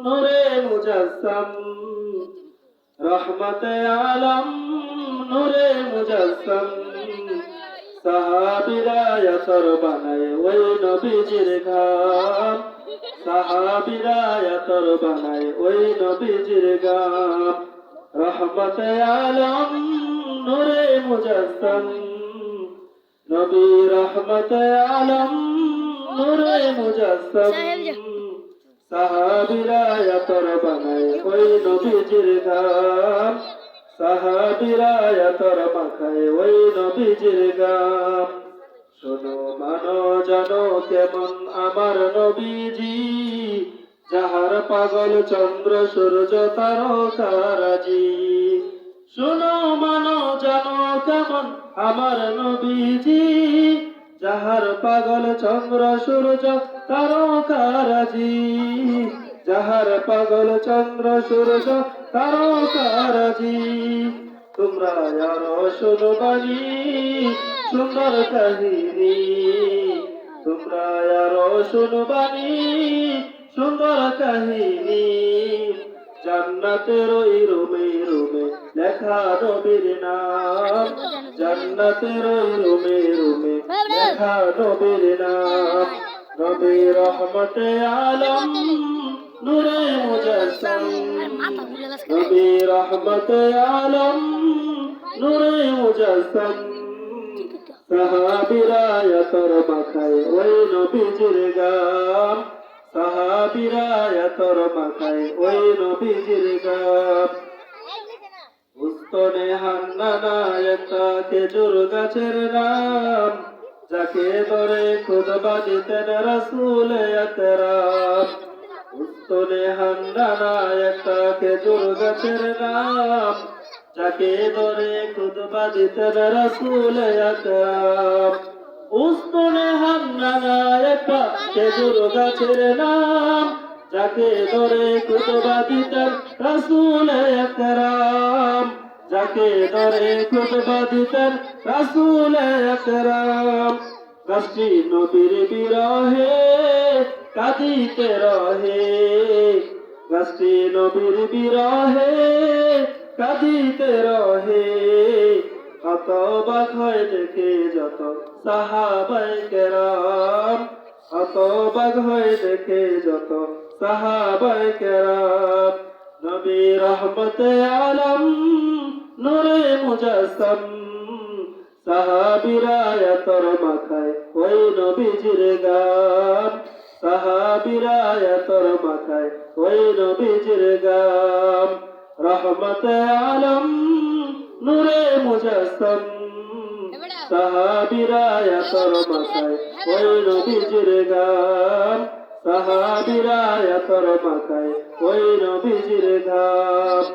নূরে মুজাসসাম রহমতে আলম নূরে মুজাসসাম সাহাবীরা ইয়াতর বানায় ওই নবীজির গাম সাহাবীরা ইয়াতর বানায় ওই নবীজির গাম রহমতে আলম নূরে মুজাসসাম নবী রহমতে আলম নূরে মুজাসসাম সাহাবীরা ইয়াতর বানায় ওই নবীজির গাম সাহাবীরা ইয়াতর মাখায় ওই নবীজির গাম শোনো মানো জানো কেমন আমার নবীজি যাহার পাগল চন্দ্র সূর্য তারকারাজি শোনো মানো জানো কেমন আমার নবীজি যাহার পাগল চন্দ্র সূর্য তারকারাজি যাহার পাগল চন্দ্র সূর্য তারকারাজি তোমরা আরো শোনো বাণী সুন্দর কাহিনী তোমরা আরো শোনো বাণী সুন্দর কাহিনী জান্নাতের ওই রুমে রুমে লেখা নবীর নাম জান্নাতের ওই রুমে রুমে লেখা নবীর নাম নবী রহমতে আলম নূরে মুজাসসাম নবী রহমতে আলম নূরে মুজাসসাম সাহাবীরা ইয়াতর মাখায় ওই নবীজির গাম সাহাবীরা ইয়াতর মাখায় ওই নবীজির গাম উস্তনে হান্নানা একটা খেজুর গাছের নাম যাকে ধরে খুতবা দিতেন রাসূল আকরাম উস্তনে হান্নানা একটা খেজুর গাছের নাম যাকে ধরে খুতবা দিতেন রাসূল আকরাম উস্তনে হান্নানা একটা খেজুর গাছের নাম যাকে ধরে খুতবা দিতেন রাসূল আকরাম যাকে ধরে খুতবা দিতেন রাসূল আকরাম গাছটি নবীর বিরহে কাঁদিতে রহে গাছটি নবীর বিরহে কাঁদিতে রহে হতবাক হয় দেখে যত সাহাবায়ে কেরাম হতবাক হয় দেখে যত সাহাবায়ে কেরাম নবী রহমতে আলম নূরে মুজাসসাম সাহাবীরা ইয়াতর মাখায় ওই নবীজির গাম সাহাবীরা ইয়াতর মাখায় ওই নবীজির গাম রহমতে আলম নূরে মুজাসসাম সাহাবীরা ইয়াতর মাখায় ওই নবীজির গাম সাহাবীরা ইয়াতর মাখায় ওই নবীজির গাম